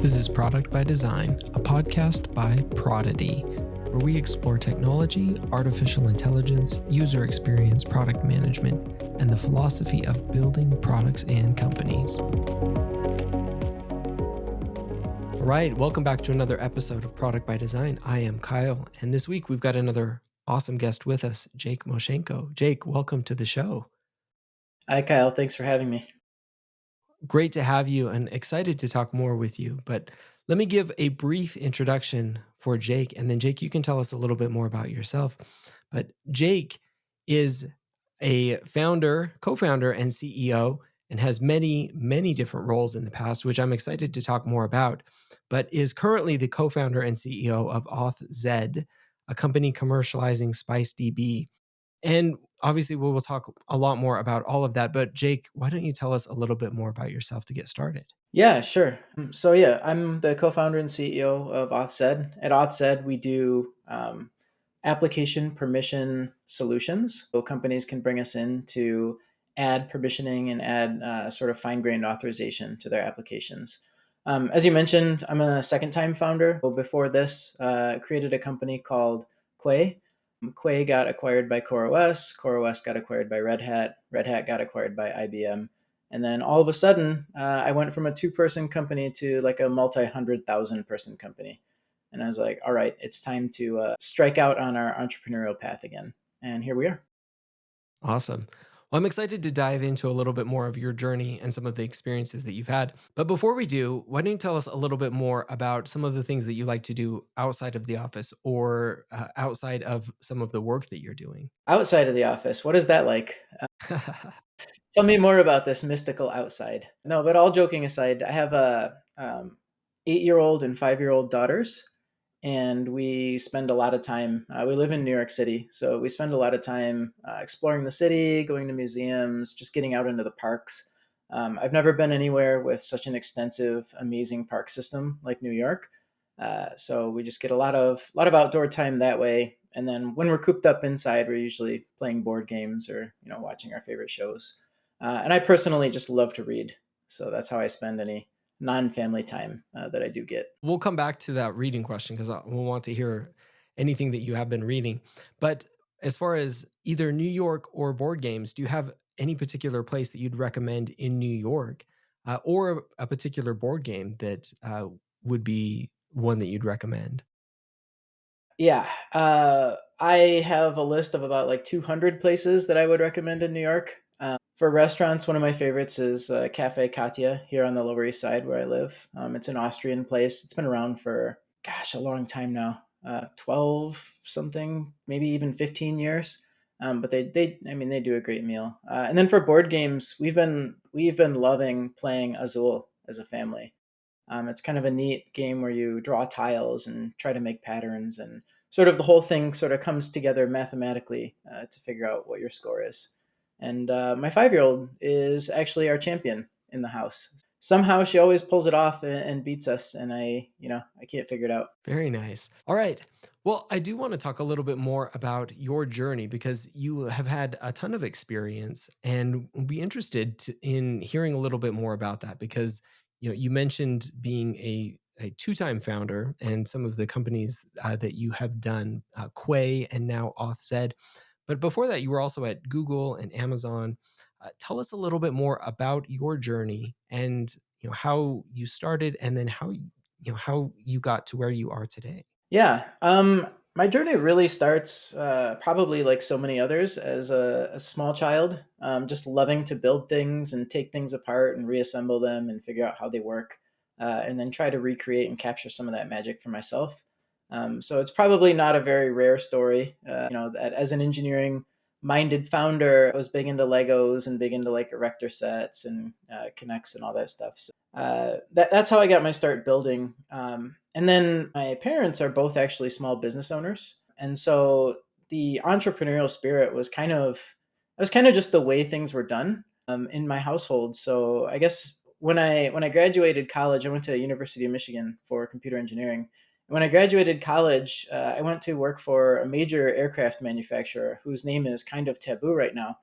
This is Product by Design, a podcast by Prodigy, where we explore technology, artificial intelligence, user experience, product management, and the philosophy of building products and companies. All right, welcome back to another episode of Product by Design. I am Kyle, and this week we've got another awesome guest with us, Jake Moshenko. Jake, welcome to the show. Hi, Kyle. Thanks for having me. Great to have you and excited to talk more with you. But let me give a brief introduction for Jake. And then, Jake, you can tell us a little bit more about yourself. But Jake is a founder, co-founder, and CEO, and has many, many different roles in the past, which I'm excited to talk more about, but is currently the co-founder and CEO of AuthZed, a company commercializing SpiceDB. And obviously, we will talk a lot more about all of that. But Jake, why don't you tell us a little bit more about yourself to get started? Yeah, sure. I'm the co-founder and CEO of AuthZed. At AuthZed, we do application permission solutions. So companies can bring us in to add permissioning and add sort of fine-grained authorization to their applications. As you mentioned, I'm a second-time founder. Before this, created a company called Quay. Quay got acquired by CoreOS. CoreOS got acquired by Red Hat. Red Hat got acquired by IBM. And then all of a sudden, I went from a two-person company to like a multi-100,000-person company. And I was like, all right, it's time to strike out on our entrepreneurial path again. And here we are. Awesome. Well, I'm excited to dive into a little bit more of your journey and some of the experiences that you've had. But before we do, why don't you tell us a little bit more about some of the things that you like to do outside of the office or outside of some of the work that you're doing? Outside of the office, what is that like? Tell me more about this mystical outside. No, but all joking aside, I have a 8-year-old and 5-year-old daughters, and we spend a lot of time. We live in New York City, so we spend a lot of time exploring the city, going to museums, just getting out into the parks. I've never been anywhere with such an extensive, amazing park system like New York. So we just get a lot of outdoor time that way. And then when we're cooped up inside, we're usually playing board games or watching our favorite shows. And I personally just love to read, so that's how I spend any non-family time that I do get. We'll come back to that reading question because we'll want to hear anything that you have been reading. But as far as either New York or board games, do you have any particular place that you'd recommend in New York or a particular board game that would be one that you'd recommend? Yeah, I have a list of about like 200 places that I would recommend in New York. For restaurants, one of my favorites is Cafe Katya here on the Lower East Side where I live. It's an Austrian place. It's been around for, gosh, a long time now, 12 something, maybe even 15 years. But they do a great meal. And then for board games, we've been loving playing Azul as a family. It's kind of a neat game where you draw tiles and try to make patterns, and sort of the whole thing sort of comes together mathematically to figure out what your score is. And my 5-year-old is actually our champion in the house. Somehow she always pulls it off and beats us, and I can't figure it out. Very nice. All right. Well, I do want to talk a little bit more about your journey because you have had a ton of experience and will be interested in hearing a little bit more about that because you mentioned being a two-time founder and some of the companies that you have done, Quay and now AuthZed. But before that, you were also at Google and Amazon. Tell us a little bit more about your journey and how you started and then how you got to where you are today. Yeah. My journey really starts probably like so many others as a small child, just loving to build things and take things apart and reassemble them and figure out how they work, and then try to recreate and capture some of that magic for myself. So it's probably not a very rare story. That as an engineering minded founder, I was big into Legos and big into like erector sets and Kinects and all that stuff. So that's how I got my start building. And then my parents are both actually small business owners, and so the entrepreneurial spirit was kind of just the way things were done in my household. So I guess when I graduated college, I went to University of Michigan for computer engineering. When I graduated college, I went to work for a major aircraft manufacturer whose name is kind of taboo right now.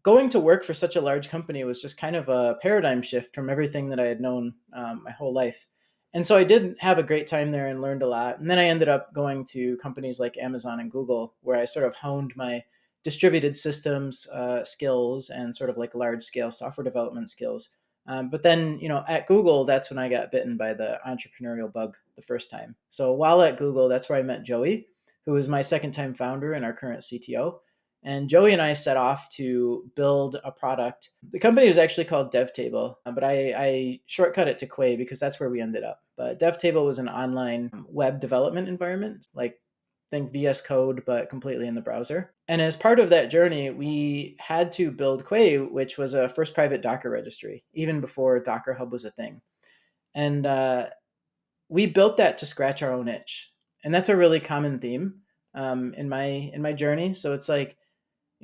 going to work for such a large company was just kind of a paradigm shift from everything that I had known my whole life. And so I did have a great time there and learned a lot. And then I ended up going to companies like Amazon and Google, where I sort of honed my distributed systems skills and sort of like large scale software development skills. But then, at Google, that's when I got bitten by the entrepreneurial bug the first time. So while at Google, that's where I met Joey, who is my second time founder and our current CTO. And Joey and I set off to build a product. The company was actually called DevTable, but I shortcut it to Quay because that's where we ended up. But DevTable was an online web development environment, like think VS Code, but completely in the browser. And as part of that journey, we had to build Quay, which was a first private Docker registry, even before Docker Hub was a thing. And we built that to scratch our own itch, and that's a really common theme in my journey. So it's like,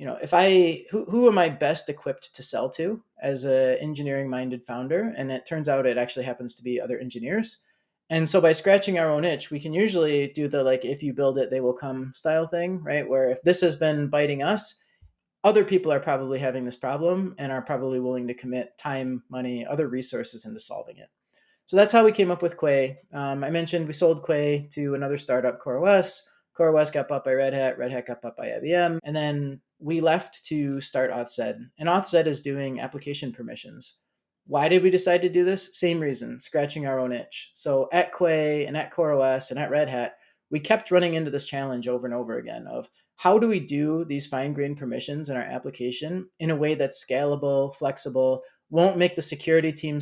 if I who am I best equipped to sell to as a engineering minded founder? And it turns out it actually happens to be other engineers. And so by scratching our own itch, we can usually do the like if you build it, they will come style thing, right? Where if this has been biting us, other people are probably having this problem and are probably willing to commit time, money, other resources into solving it. So that's how we came up with Quay. I mentioned we sold Quay to another startup, CoreOS. CoreOS got bought by Red Hat. Red Hat got bought by IBM. And then we left to start AuthZed. And AuthZed is doing application permissions. Why did we decide to do this? Same reason, scratching our own itch. So at Quay and at CoreOS and at Red Hat, we kept running into this challenge over and over again of how do we do these fine-grained permissions in our application in a way that's scalable, flexible, won't make the security team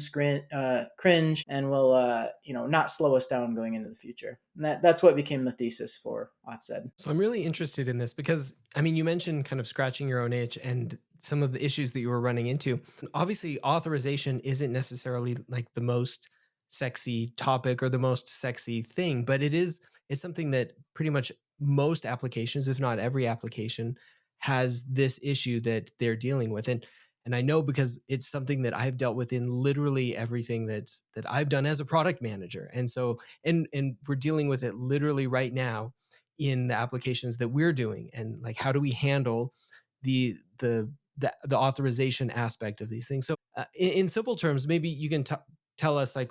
cringe, and will not slow us down going into the future. And that's what became the thesis for AuthZed. So I'm really interested in this because, I mean, you mentioned kind of scratching your own itch and some of the issues that you were running into. Obviously, authorization isn't necessarily like the most sexy topic or the most sexy thing, but it's something that pretty much most applications, if not every application, has this issue that they're dealing with. And I know because it's something that I've dealt with in literally everything that I've done as a product manager. And so and we're dealing with it literally right now in the applications that we're doing, and like how do we handle the authorization aspect of these things. So in simple terms, maybe you can tell us like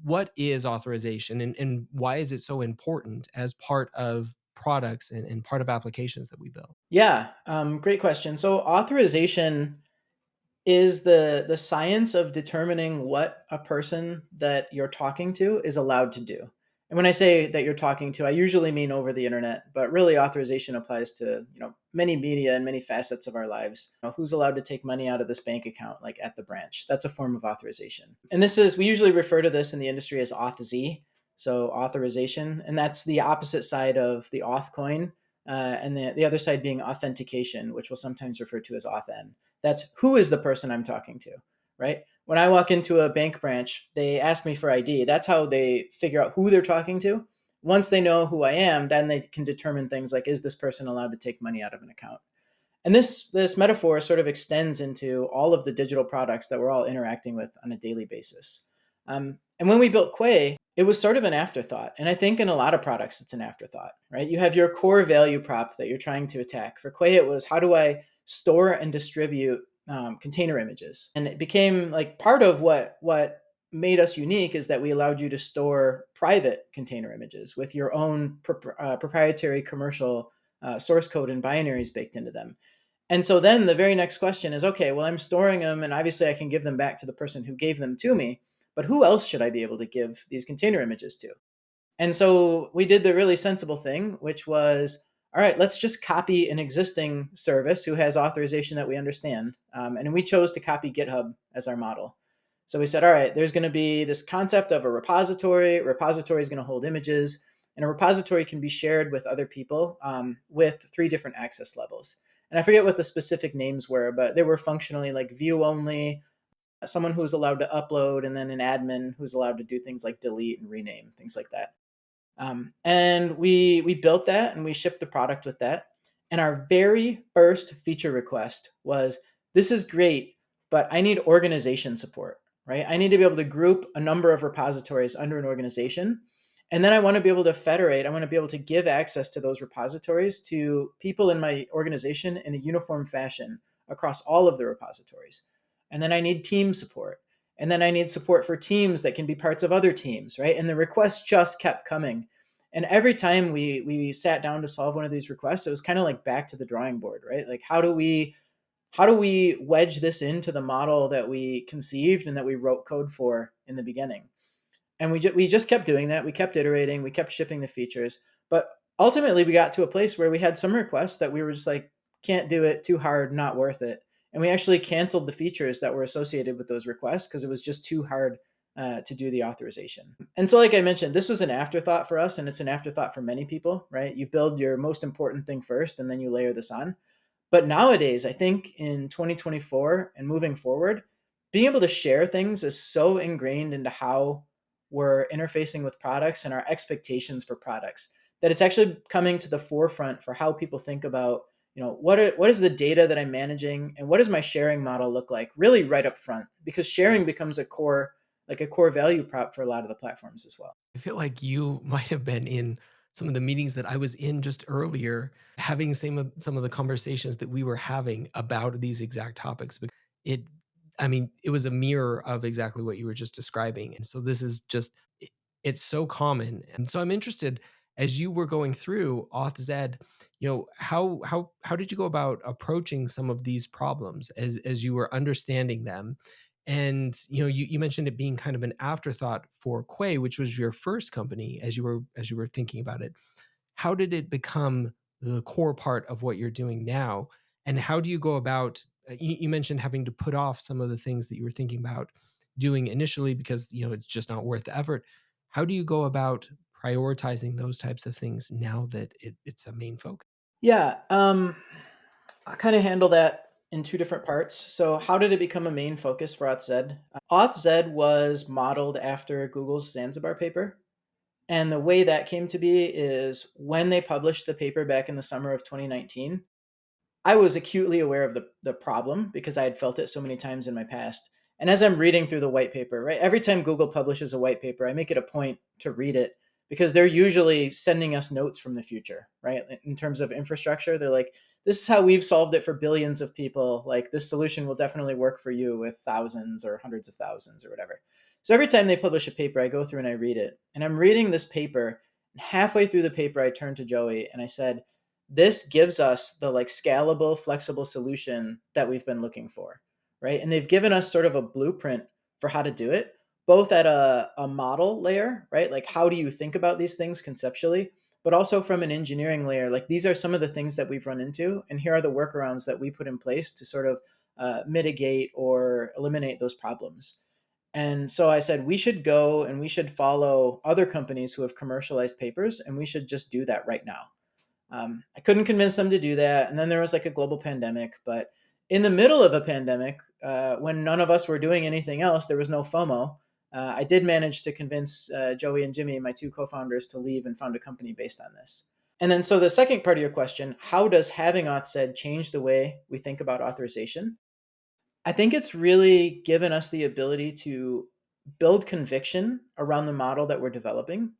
what is authorization, and why is it so important as part of products and part of applications that we build. Yeah, great question. So authorization is the science of determining what a person that you're talking to is allowed to do. And when I say that you're talking to, I usually mean over the internet, but really authorization applies to, many media and many facets of our lives. Who's allowed to take money out of this bank account, like at the branch? That's a form of authorization. And we usually refer to this in the industry as AuthZ, so authorization. And that's the opposite side of the auth coin. And the other side being authentication, which we'll sometimes refer to as authn. That's who is the person I'm talking to, right? When I walk into a bank branch, they ask me for ID. That's how they figure out who they're talking to. Once they know who I am, then they can determine things like, is this person allowed to take money out of an account? And this metaphor sort of extends into all of the digital products that we're all interacting with on a daily basis. And when we built Quay, it was sort of an afterthought. And I think in a lot of products, it's an afterthought, right? You have your core value prop that you're trying to attack. For Quay, it was how do I store and distribute container images? And it became like part of what made us unique is that we allowed you to store private container images with your own proprietary commercial source code and binaries baked into them. And so then the very next question is, okay, well, I'm storing them and obviously I can give them back to the person who gave them to me, but who else should I be able to give these container images to? And so we did the really sensible thing, which was, all right, let's just copy an existing service who has authorization that we understand. And we chose to copy GitHub as our model. So we said, all right, there's going to be this concept of a repository. A repository is going to hold images, and a repository can be shared with other people with 3 different access levels. And I forget what the specific names were, but they were functionally like view only, someone who's allowed to upload, and then an admin who's allowed to do things like delete and rename, things like that. And we built that and we shipped the product with that. And our very first feature request was, this is great, but I need organization support, right? I need to be able to group a number of repositories under an organization. And then I want to be able to federate. I want to be able to give access to those repositories to people in my organization in a uniform fashion across all of the repositories. And then I need team support. And then I need support for teams that can be parts of other teams, right? And the requests just kept coming. And every time we sat down to solve one of these requests, it was kind of like back to the drawing board, right? Like how do we wedge this into the model that we conceived and that we wrote code for in the beginning? And we just kept doing that. We kept iterating. We kept shipping the features. But ultimately, we got to a place where we had some requests that we were just like, can't do it, too hard, not worth it. And we actually canceled the features that were associated with those requests because it was just too hard to do the authorization. And so, like I mentioned, this was an afterthought for us, and it's an afterthought for many people, right? You build your most important thing first, and then you layer this on. But nowadays, I think in 2024 and moving forward, being able to share things is so ingrained into how we're interfacing with products and our expectations for products that it's actually coming to the forefront for how people think about, what is the data that I'm managing and what does my sharing model look like really right up front, because sharing becomes a core value prop for a lot of the platforms as well. I feel like you might have been in some of the meetings that I was in just earlier, having some of the conversations that we were having about these exact topics. But it, I mean, it was a mirror of exactly what you were just describing. And so this is just, it's so common. And so I'm interested, as you were going through AuthZed, how did you go about approaching some of these problems as you were understanding them? And you mentioned it being kind of an afterthought for Quay, which was your first company as you were thinking about it. How did it become the core part of what you're doing now? And how do you go about you mentioned having to put off some of the things that you were thinking about doing initially because it's just not worth the effort. How do you go about prioritizing those types of things now that it's a main focus? Yeah, I kind of handle that in two different parts. So, how did it become a main focus for AuthZed? AuthZed was modeled after Google's Zanzibar paper. And the way that came to be is when they published the paper back in the summer of 2019, I was acutely aware of the problem because I had felt it so many times in my past. And as I'm reading through the white paper, right, every time Google publishes a white paper, I make it a point to read it because they're usually sending us notes from the future, right? In terms of infrastructure, they're like, this is how we've solved it for billions of people. Like, this solution will definitely work for you with thousands or hundreds of thousands or whatever. So every time they publish a paper, I go through and I read it. And I'm reading this paper. And halfway through the paper, I turned to Joey and I said, this gives us the like scalable, flexible solution that we've been looking for, right? And they've given us sort of a blueprint for how to do it, both at a model layer, right? Like, how do you think about these things conceptually, but also from an engineering layer. Like, these are some of the things that we've run into, and here are the workarounds that we put in place to sort of mitigate or eliminate those problems. And so I said, we should go and we should follow other companies who have commercialized papers, and we should just do that right now. I couldn't convince them to do that. And then there was like a global pandemic. But in the middle of a pandemic, when none of us were doing anything else, there was no FOMO. I did manage to convince Joey and Jimmy, my two co founders, to leave and found a company based on this. And then, so the second part of your question, how does having AuthZed change the way we think about authorization? I think it's really given us the ability to build conviction around the model that we're developing.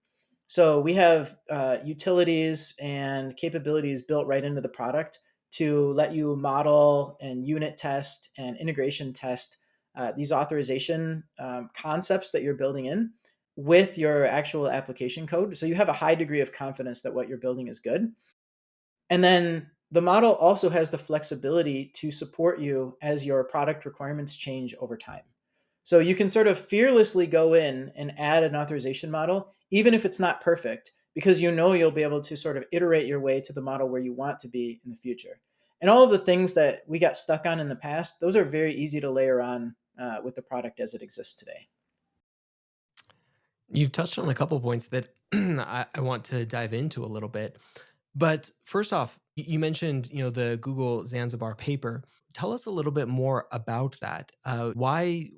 So we have utilities and capabilities built right into the product to let you model and unit test and integration test these authorization concepts that you're building in with your actual application code. So you have a high degree of confidence that what you're building is good. And then the model also has the flexibility to support you as your product requirements change over time. So you can sort of fearlessly go in and add an authorization model, even if it's not perfect, because you know you'll be able to sort of iterate your way to the model where you want to be in the future. And all of the things that we got stuck on in the past, those are very easy to layer on with the product as it exists today. You've touched on a couple points that I want to dive into a little bit. But first off, you mentioned, the Google Zanzibar paper. Tell us a little bit more about that. Why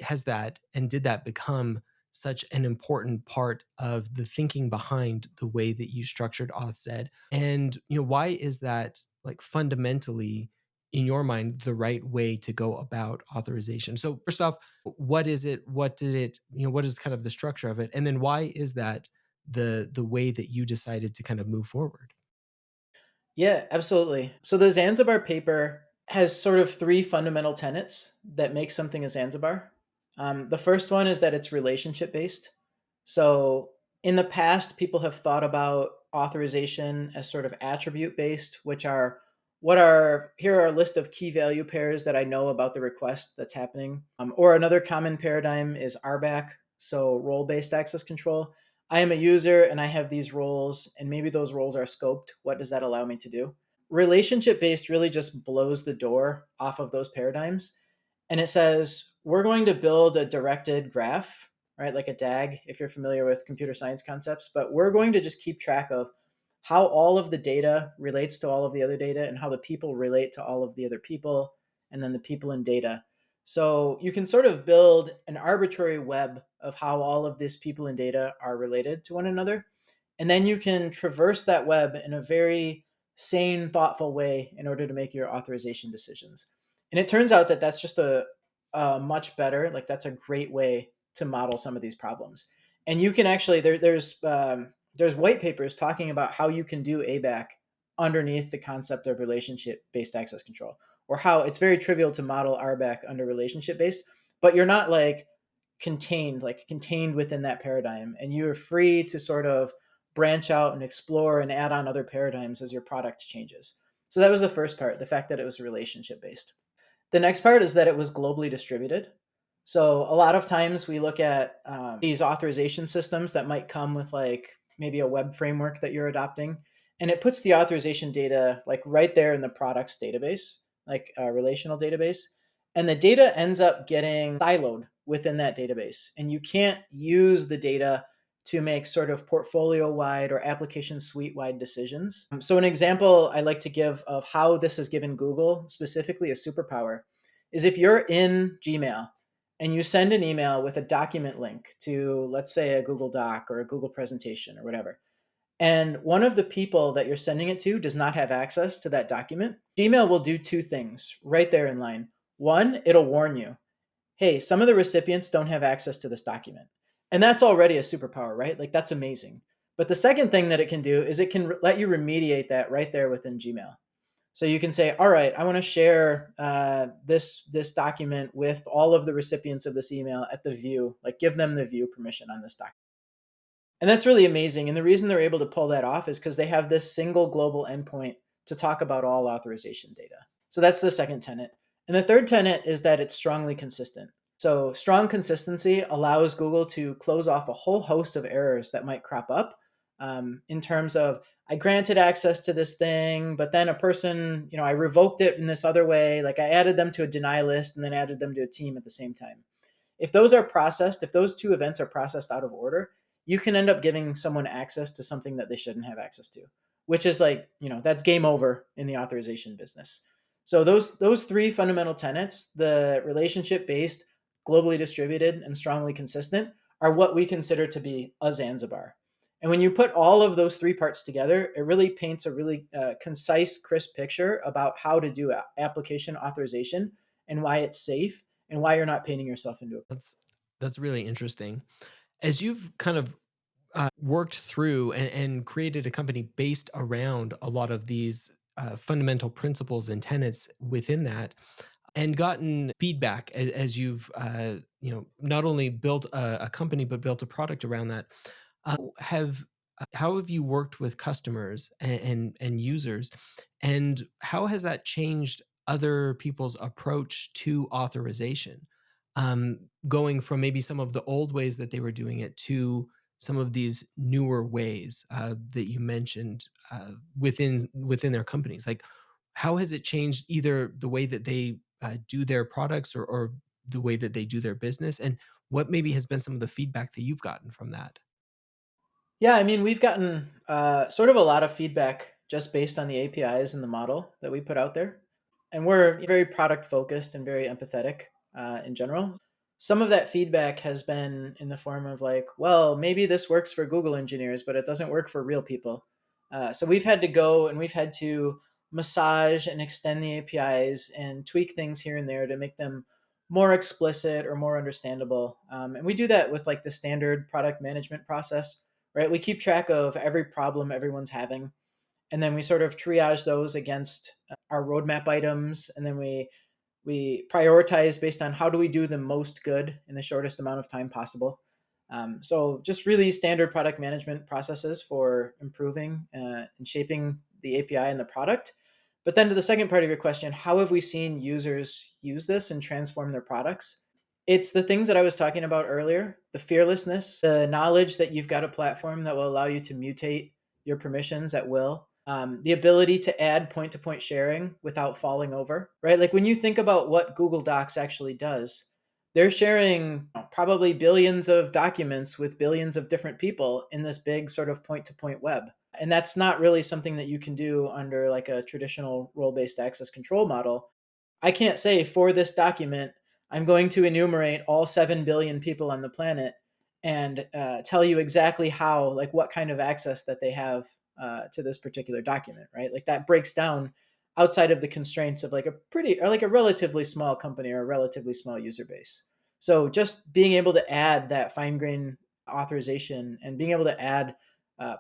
has that and did that become such an important part of the thinking behind the way that you structured AuthZed? And why is that like fundamentally in your mind the right way to go about authorization? So first off, what is it? What did it, what is kind of the structure of it? And then why is that the way that you decided to kind of move forward? Yeah, absolutely. So the Zanzibar paper has sort of three fundamental tenets that make something a Zanzibar. The first one is that it's relationship based. So in the past, people have thought about authorization as sort of attribute based, which are what are here are a list of key value pairs that I know about the request that's happening. Or another common paradigm is RBAC, so role based access control. I am a user and I have these roles, and maybe those roles are scoped. What does that allow me to do? Relationship based really just blows the door off of those paradigms, and it says we're going to build a directed graph, right, like a DAG if you're familiar with computer science concepts, but we're going to just keep track of how all of the data relates to all of the other data and how the people relate to all of the other people, and then the people in data. So you can sort of build an arbitrary web of how all of these people and data are related to one another, and then you can traverse that web in a very sane, thoughtful way in order to make your authorization decisions. And it turns out that that's just a much better, like that's a great way to model some of these problems. And you can actually there's white papers talking about how you can do ABAC underneath the concept of relationship based access control, or how it's very trivial to model RBAC under relationship based, but you're not like contained within that paradigm, and you're free to sort of branch out and explore and add on other paradigms as your product changes. So that was the first part, the fact that it was relationship based. The next part is that it was globally distributed. So a lot of times we look at these authorization systems that might come with like maybe a web framework that you're adopting, and it puts the authorization data like right there in the products database, like a relational database, and the data ends up getting siloed within that database, and you can't use the data to make sort of portfolio wide or application suite wide decisions. So, an example I like to give of how this has given Google specifically a superpower is if you're in Gmail and you send an email with a document link to, let's say, a Google Doc or a Google presentation or whatever, and one of the people that you're sending it to does not have access to that document, Gmail will do two things right there in line. One, it'll warn you, hey, some of the recipients don't have access to this document. And that's already a superpower, right? Like that's amazing. But the second thing that it can do is it can let you remediate that right there within Gmail. So you can say, all right, I want to share this document with all of the recipients of this email at the view, like give them the view permission on this document. And that's really amazing. And the reason they're able to pull that off is because they have this single global endpoint to talk about all authorization data. So that's the second tenet. And the third tenet is that it's strongly consistent. So strong consistency allows Google to close off a whole host of errors that might crop up in terms of I granted access to this thing, but then a person, I revoked it in this other way. Like I added them to a deny list and then added them to a team at the same time. If those are processed, if those two events are processed out of order, you can end up giving someone access to something that they shouldn't have access to, which is like, that's game over in the authorization business. So those three fundamental tenets, the relationship based, globally distributed, and strongly consistent, are what we consider to be a Zanzibar. And when you put all of those three parts together, it really paints a really concise, crisp picture about how to do application authorization and why it's safe and why you're not painting yourself into a. That's that's really interesting. As you've kind of worked through and created a company based around a lot of these fundamental principles and tenets within that, and gotten feedback as you've not only built a company but built a product around that. Have How have you worked with customers and users, and how has that changed other people's approach to authorization? Going from maybe some of the old ways that they were doing it to some of these newer ways that you mentioned within their companies. Like, how has it changed either the way that they do their products or the way that they do their business? And what maybe has been some of the feedback that you've gotten from that? Yeah, I mean, we've gotten sort of a lot of feedback just based on the APIs and the model that we put out there. And we're very product focused and very empathetic in general. Some of that feedback has been in the form of like, well, maybe this works for Google engineers, but it doesn't work for real people. So we've had to go and we've had to massage and extend the APIs and tweak things here and there to make them more explicit or more understandable. And we do that with like the standard product management process, right? We keep track of every problem everyone's having. and then we sort of triage those against our roadmap items, and then we prioritize based on how do we do the most good in the shortest amount of time possible. So just really standard product management processes for improving and shaping the API and the product. But then to the second part of your question, how have we seen users use this and transform their products? It's the things that I was talking about earlier, the fearlessness, the knowledge that you've got a platform that will allow you to mutate your permissions at will, the ability to add point to point sharing without falling over, right? Like when you think about what Google Docs actually does, they're sharing probably billions of documents with billions of different people in this big sort of point to point web. And that's not really something that you can do under like a traditional role based access control model. I can't say for this document, I'm going to enumerate all 7 billion people on the planet and tell you exactly how, like what kind of access that they have to this particular document, right? Like that breaks down outside of the constraints of like a pretty or like a relatively small company or a relatively small user base. So just being able to add that fine grained authorization and being able to add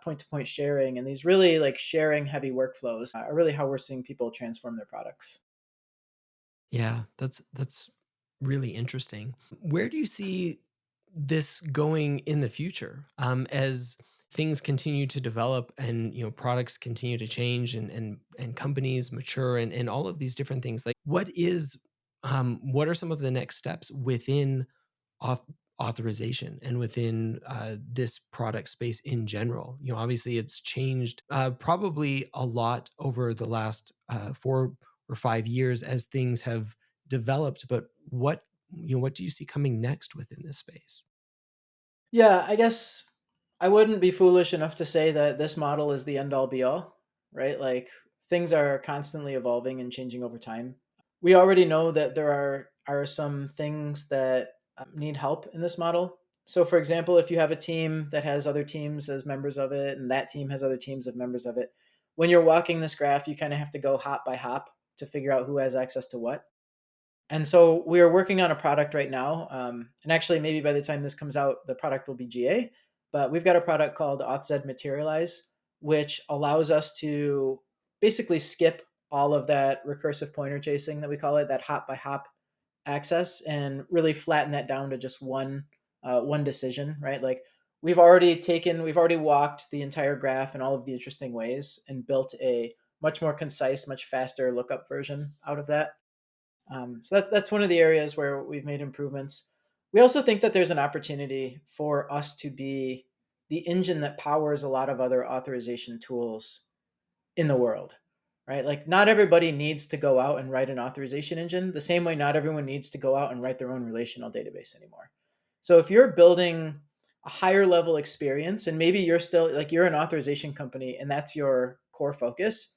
point to point sharing and these really like sharing heavy workflows are really how we're seeing people transform their products. Yeah, that's really interesting. Where do you see this going in the future, as things continue to develop and products continue to change and companies mature and all of these different things? Like, what are some of the next steps within auth- authorization and within this product space in general? Obviously, it's changed probably a lot over the last 4 or 5 years as things have developed. But what do you see coming next within this space? Yeah, I guess I wouldn't be foolish enough to say that this model is the end all be all, right? Like things are constantly evolving and changing over time. We already know that there are some things that need help in this model. So for example, if you have a team that has other teams as members of it and that team has other teams of members of it, when you're walking this graph, you kind of have to go hop by hop to figure out who has access to what. And so we are working on a product right now. And actually, maybe by the time this comes out, the product will be GA. But we've got a product called AuthZed Materialize, which allows us to basically skip all of that recursive pointer chasing that we call it, that hop by hop access, and really flatten that down to just one decision, right? Like we've already walked the entire graph in all of the interesting ways and built a much more concise, much faster lookup version out of that. So that's one of the areas where we've made improvements. We also think that there's an opportunity for us to be the engine that powers a lot of other authorization tools in the world, right? Like not everybody needs to go out and write an authorization engine the same way not everyone needs to go out and write their own relational database anymore. So if you're building a higher level experience and maybe you're still like you're an authorization company and that's your core focus,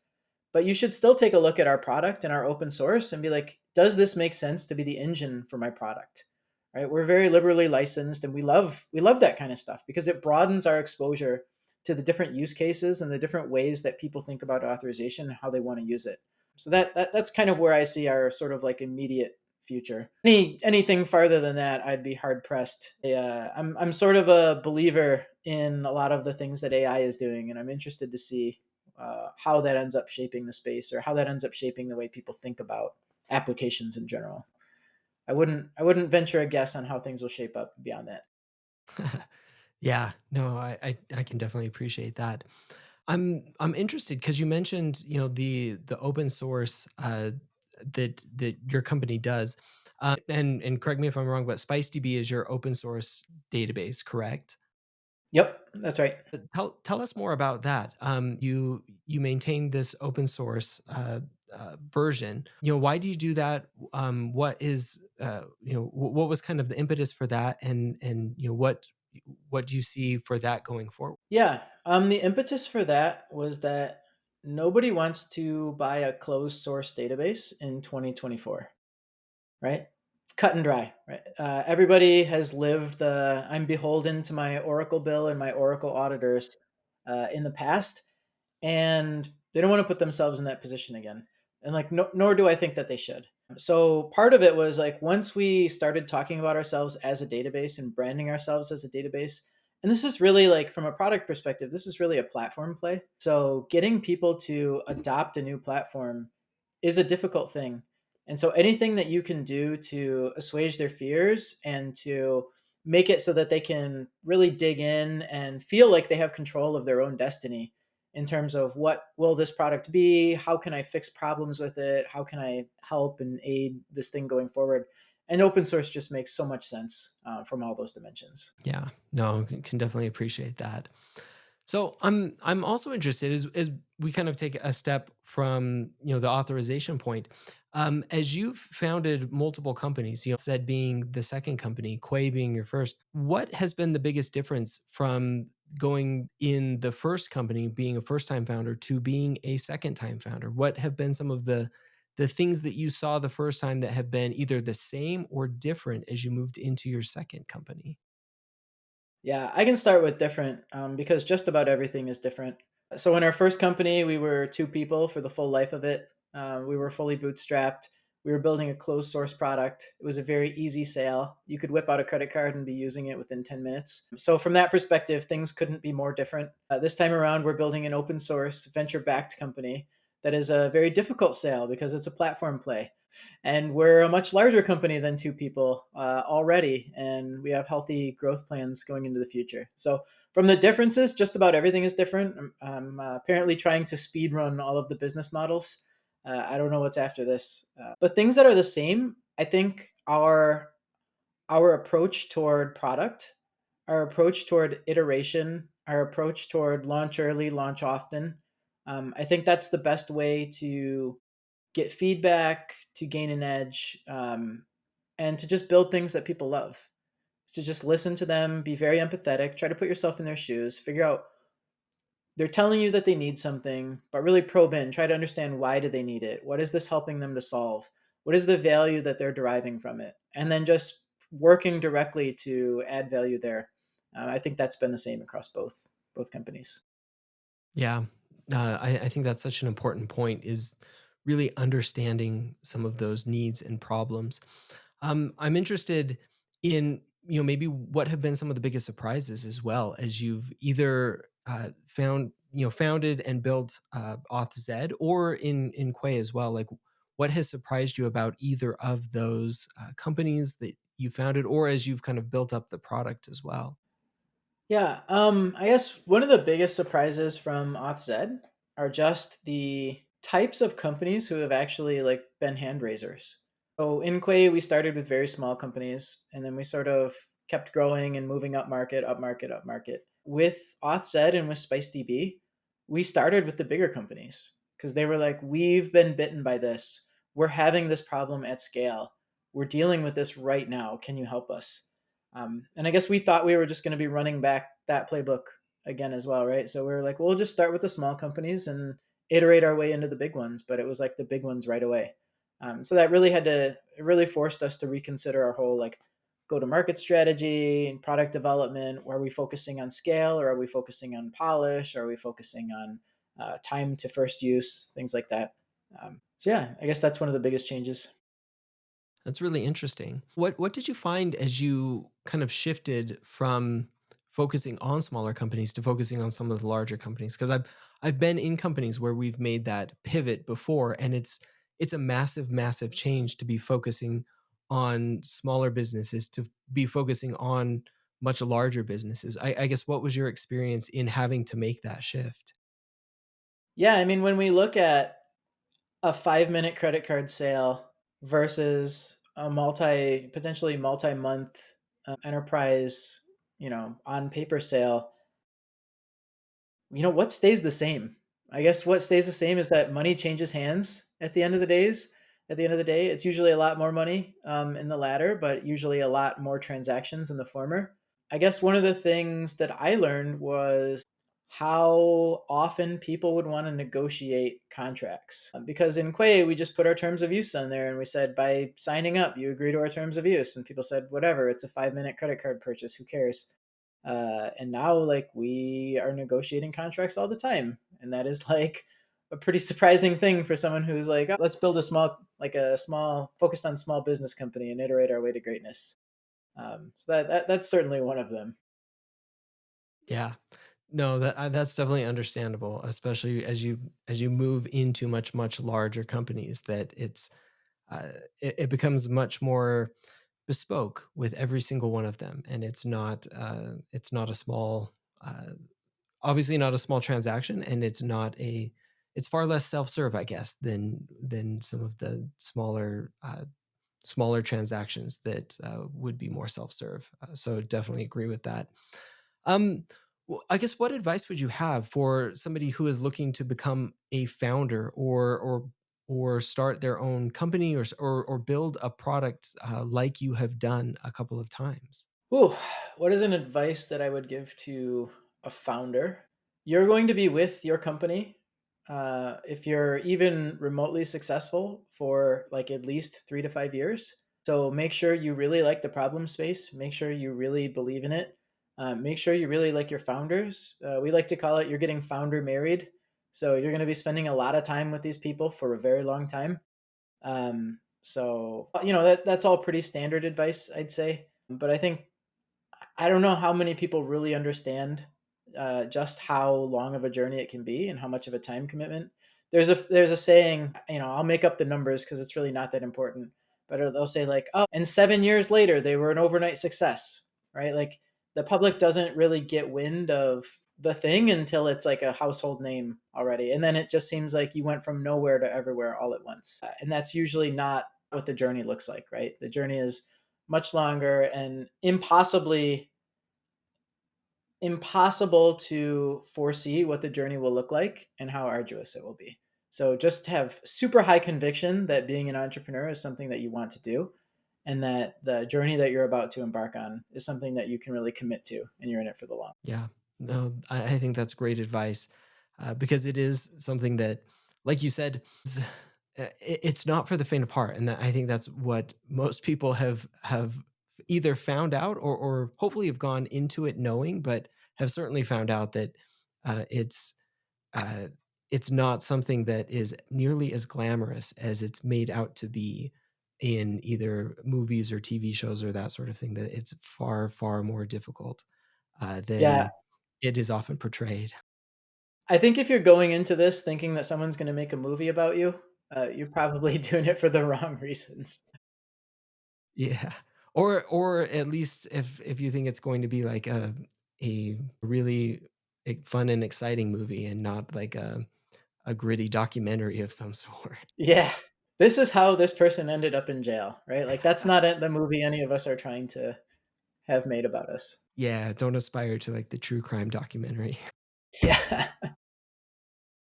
but you should still take a look at our product and our open source and be like, does this make sense to be the engine for my product? Right? We're very liberally licensed and we love that kind of stuff because it broadens our exposure to the different use cases and the different ways that people think about authorization and how they want to use it. So that's kind of where I see our sort of like immediate future. Anything farther than that, I'd be hard pressed. I'm sort of a believer in a lot of the things that AI is doing, and I'm interested to see how that ends up shaping the space or how that ends up shaping the way people think about applications in general. I wouldn't venture a guess on how things will shape up beyond that. Yeah, no, I can definitely appreciate that. I'm interested because you mentioned, the open source that your company does. And correct me if I'm wrong, but SpiceDB is your open source database, correct? Yep, that's right. Tell us more about that. You maintain this open source version. Why do you do that? What was kind of the impetus for that, and what do you see for that going forward? Yeah, the impetus for that was that nobody wants to buy a closed source database in 2024, right? Cut and dry, right? Everybody has lived the I'm beholden to my Oracle bill and my Oracle auditors in the past, and they don't want to put themselves in that position again. And like, no, nor do I think that they should. So part of it was like once we started talking about ourselves as a database and branding ourselves as a database, And this is really like from a product perspective, this is really a platform play. So getting people to adopt a new platform is a difficult thing. And so anything that you can do to assuage their fears and to make it so that they can really dig in and feel like they have control of their own destiny in terms of what will this product be? How can I fix problems with it? How can I help and aid this thing going forward? And open source just makes so much sense from all those dimensions. Yeah, no, can definitely appreciate that. So I'm also interested as we kind of take a step from the authorization point. As you've founded multiple companies, said being the second company, Quay being your first, what has been the biggest difference from going in the first company, being a first time founder, to being a second time founder? What have been some of the things that you saw the first time that have been either the same or different as you moved into your second company? Yeah, I can start with different because just about everything is different. So, in our first company, we were two people for the full life of it. We were fully bootstrapped. We were building a closed source product. It was a very easy sale. You could whip out a credit card and be using it within 10 minutes. So, from that perspective, things couldn't be more different. This time around, we're building an open source venture backed company that is a very difficult sale because it's a platform play, and we're a much larger company than two people already, and we have healthy growth plans going into the future. So from the differences, just about everything is different. I'm apparently trying to speed run all of the business models. I don't know what's after this, but things that are the same, I think, are our approach toward product, our approach toward iteration, our approach toward launch early, launch often. I think that's the best way to get feedback, to gain an edge, and to just build things that people love. To just listen to them, be very empathetic, try to put yourself in their shoes, figure out they're telling you that they need something, but really probe in, try to understand why do they need it? What is this helping them to solve? What is the value that they're deriving from it? And then just working directly to add value there. I think that's been the same across both companies. Yeah, I think that's such an important point is really understanding some of those needs and problems. I'm interested in maybe what have been some of the biggest surprises as well as you've either founded and built AuthZed or in Quay as well. Like, what has surprised you about either of those companies that you founded, or as you've kind of built up the product as well? Yeah, I guess one of the biggest surprises from AuthZed are just the types of companies who have actually like been hand raisers. So in Quay, we started with very small companies, and then we sort of kept growing and moving up market, up market, up market. With AuthZed and with SpiceDB, we started with the bigger companies because they were like, "We've been bitten by this. We're having this problem at scale. We're dealing with this right now. Can you help us?" And I guess we thought we were just going to be running back that playbook again as well, right? So we were like, we'll just start with the small companies and iterate our way into the big ones. But it was like the big ones right away. So that really it really forced us to reconsider our whole like go to market strategy and product development. Are we focusing on scale, or are we focusing on polish? Or are we focusing on time to first use, things like that? So yeah, I guess that's one of the biggest changes. That's really interesting. What did you find as you kind of shifted from focusing on smaller companies to focusing on some of the larger companies? Because I've been in companies where we've made that pivot before, and it's a massive, massive change to be focusing on smaller businesses to be focusing on much larger businesses. I guess what was your experience in having to make that shift? Yeah, I mean, when we look at a 5-minute credit card sale versus a potentially multi-month enterprise, on paper sale, what stays the same? I guess what stays the same is that money changes hands at the end of the day. It's usually a lot more money in the latter, but usually a lot more transactions in the former. I guess one of the things that I learned was how often people would want to negotiate contracts. Because in Quay, we just put our terms of use on there and we said, by signing up, you agree to our terms of use. And people said, whatever, it's a 5-minute credit card purchase. Who cares? And now, like, we are negotiating contracts all the time. And that is like a pretty surprising thing for someone who's like, "Oh, let's build a small, focused on small business company and iterate our way to greatness." So that's certainly one of them. Yeah. No, that's definitely understandable, especially as you move into much larger companies that uh, it becomes much more bespoke with every single one of them, and it's not a small obviously not a small transaction, and it's far less self-serve, I guess, than some of the smaller transactions that would be more self-serve. So definitely agree with that. Um, well, I guess what advice would you have for somebody who is looking to become a founder or start their own company or build a product like you have done a couple of times? Ooh, what is an advice that I would give to a founder? You're going to be with your company, if you're even remotely successful, for like at least 3 to 5 years. So make sure you really like the problem space. Make sure you really believe in it. Make sure you really like your founders. We like to call it you're getting founder married. So you're going to be spending a lot of time with these people for a very long time. So you know that's all pretty standard advice, I'd say. But I don't know how many people really understand just how long of a journey it can be and how much of a time commitment. There's a saying, you know, I'll make up the numbers because it's really not that important, but they'll say like, oh, and 7 years later they were an overnight success, right? Like the public doesn't really get wind of the thing until it's like a household name already, and then it just seems like you went from nowhere to everywhere all at once, and that's usually not what the journey looks like, right? The journey is much longer and impossible to foresee what the journey will look like and how arduous it will be. So just have super high conviction that being an entrepreneur is something that you want to do and that the journey that you're about to embark on is something that you can really commit to and you're in it for the long. Yeah, no, I think that's great advice because it is something that, like you said, it's not for the faint of heart, and I think that's what most people have either found out or hopefully have gone into it knowing, but have certainly found out that uh, it's uh, it's not something that is nearly as glamorous as it's made out to be in either movies or TV shows or that sort of thing. That it's far more difficult Yeah, than it is often portrayed. I think if you're going into this thinking that someone's going to make a movie about you, you're probably doing it for the wrong reasons. Yeah. Or at least if you think it's going to be like a really fun and exciting movie and not like a gritty documentary of some sort. Yeah. This is how this person ended up in jail, right? Like that's not the movie any of us are trying to have made about us. Yeah, don't aspire to like the true crime documentary. Yeah.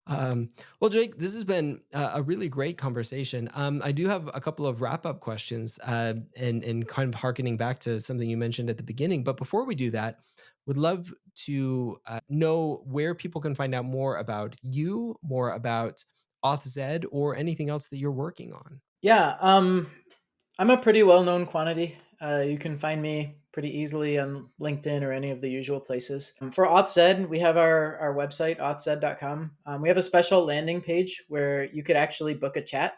Um, well, Jake, this has been a really great conversation. I do have a couple of wrap up questions, and kind of harkening back to something you mentioned at the beginning. But before we do that, would love to know where people can find out more about you, more about AuthZed, or anything else that you're working on. Yeah, I'm a pretty well-known quantity. You can find me pretty easily on LinkedIn or any of the usual places. For AuthZed, we have our website, authzed.com. We have a special landing page where you could actually book a chat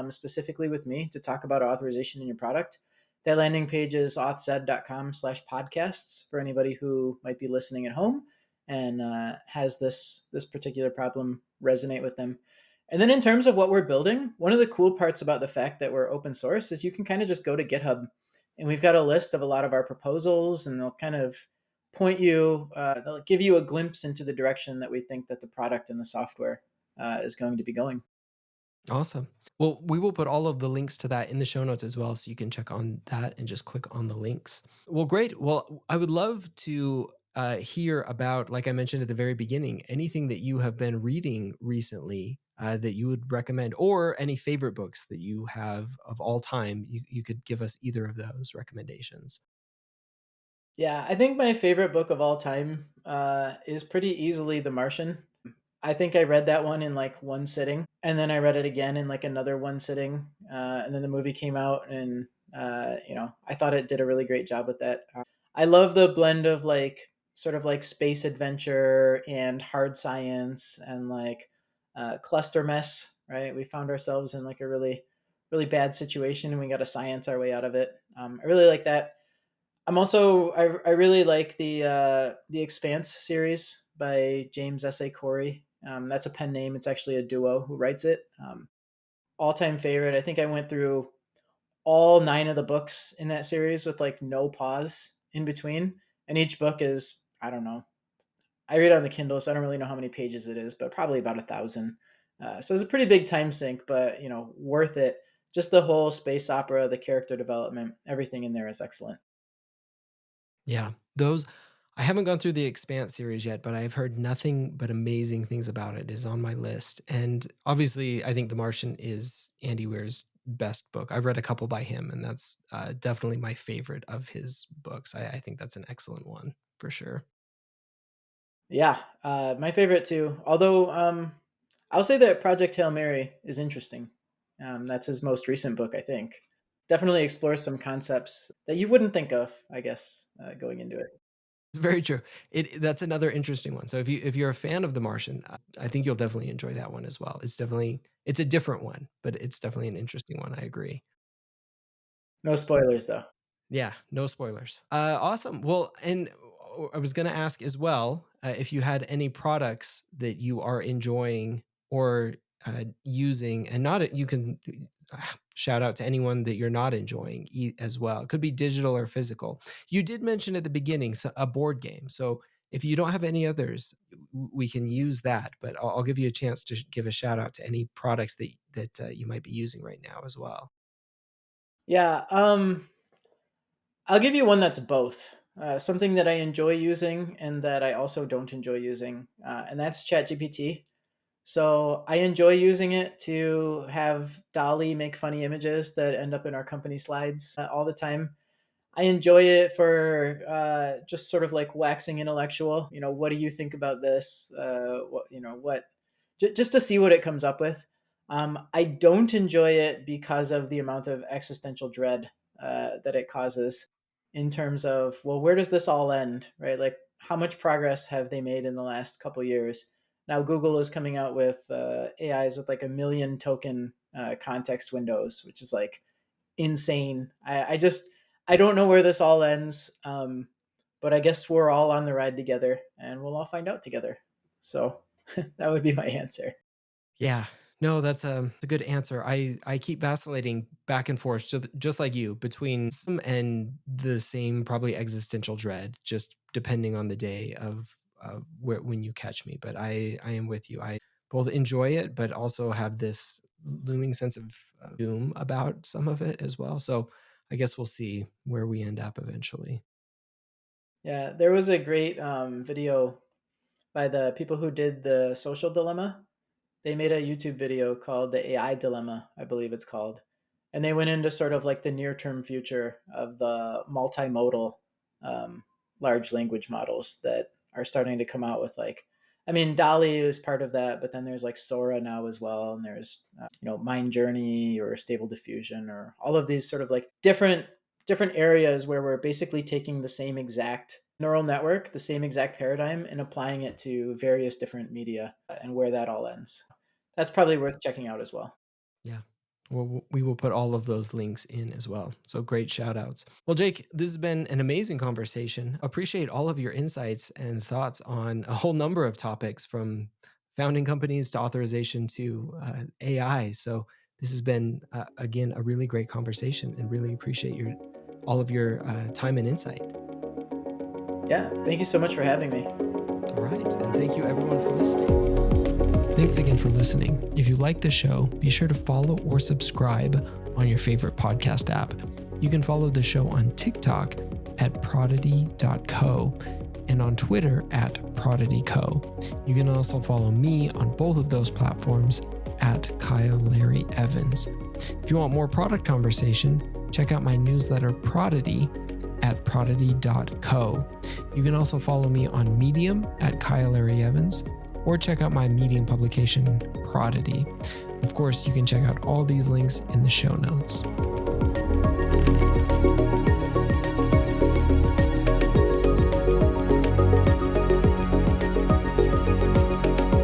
specifically with me to talk about authorization in your product. That landing page is authzed.com/podcasts for anybody who might be listening at home and has this particular problem resonate with them. And then in terms of what we're building, one of the cool parts about the fact that we're open source is you can kind of just go to GitHub and we've got a list of a lot of our proposals and they'll kind of they'll give you a glimpse into the direction that we think that the product and the software is going to be going. Awesome. Well, we will put all of the links to that in the show notes as well, so you can check on that and just click on the links. Well, great. Well, I would love to hear about, like I mentioned at the very beginning, anything that you have been reading recently that you would recommend, or any favorite books that you have of all time. You could give us either of those recommendations. Yeah, I think my favorite book of all time is pretty easily The Martian. I think I read that one in like one sitting, and then I read it again in like another one sitting, and then the movie came out, and I thought it did a really great job with that. I love the blend of like sort of like space adventure and hard science and like cluster mess. Right, we found ourselves in like a really bad situation, and we got to science our way out of it. I really like that. I really like the Expanse series by James S. A. Corey. That's a pen name. It's actually a duo who writes it. All time favorite. I think I went through all 9 of the books in that series with like no pause in between. And each book is, I don't know. I read it on the Kindle, so I don't really know how many pages it is, but probably about 1,000. So it's a pretty big time sink, but worth it. Just the whole space opera, the character development, everything in there is excellent. Yeah, those I haven't gone through the Expanse series yet, but I've heard nothing but amazing things about it. It is on my list. And obviously, I think The Martian is Andy Weir's best book. I've read a couple by him, and that's definitely my favorite of his books. I think that's an excellent one for sure. Yeah, my favorite too. Although I'll say that Project Hail Mary is interesting. That's his most recent book, I think. Definitely explores some concepts that you wouldn't think of, I guess, going into it. It's very true. That's another interesting one. So if you're a fan of The Martian, I think you'll definitely enjoy that one as well. It's a different one, but it's definitely an interesting one. I agree. No spoilers, though. Yeah, no spoilers. Awesome. Well, and I was going to ask as well if you had any products that you are enjoying or using, and not you can shout out to anyone that you're not enjoying as well. It could be digital or physical. You did mention at the beginning a board game, so if you don't have any others, we can use that. But I'll give you a chance to give a shout out to any products that you might be using right now as well. Yeah, I'll give you one that's both. Something that I enjoy using and that I also don't enjoy using, and that's ChatGPT. So I enjoy using it to have Dolly make funny images that end up in our company slides all the time. I enjoy it for just sort of like waxing intellectual. What do you think about this? Just to see what it comes up with. I don't enjoy it because of the amount of existential dread that it causes in terms of, well, where does this all end, right? Like, how much progress have they made in the last couple years? Now, Google is coming out with AIs with like 1 million token context windows, which is like insane. I don't know where this all ends, but I guess we're all on the ride together, and we'll all find out together. So that would be my answer. Yeah. No, that's a good answer. I keep vacillating back and forth, just like you, between some and the same probably existential dread, just depending on the day of when you catch me. But I am with you. I both enjoy it, but also have this looming sense of doom about some of it as well. So I guess we'll see where we end up eventually. Yeah, there was a great video by the people who did the social dilemma. They made a YouTube video called the AI dilemma, I believe it's called. And they went into sort of like the near term future of the multimodal um, large language models that are starting to come out with like, I mean, Dolly is part of that, but then there's like Sora now as well. And there's, Mind Journey or Stable Diffusion or all of these sort of like different areas where we're basically taking the same exact neural network, the same exact paradigm, and applying it to various different media and where that all ends. That's probably worth checking out as well. Yeah. Well, we will put all of those links in as well. So great shout outs. Well, Jake, this has been an amazing conversation. Appreciate all of your insights and thoughts on a whole number of topics from founding companies to authorization to AI. So this has been, again, a really great conversation and really appreciate all of your time and insight. Yeah, thank you so much for having me. All right. And thank you everyone for listening. Thanks again for listening. If you like the show, be sure to follow or subscribe on your favorite podcast app. You can follow the show on TikTok at prodigy.co and on Twitter at prodigyco. You can also follow me on both of those platforms at Kyle Larry Evans. If you want more product conversation, check out my newsletter Prodigy at prodigy.co. You can also follow me on Medium at Kyle Larry Evans, or check out my Medium publication, Prodigy. Of course, you can check out all these links in the show notes.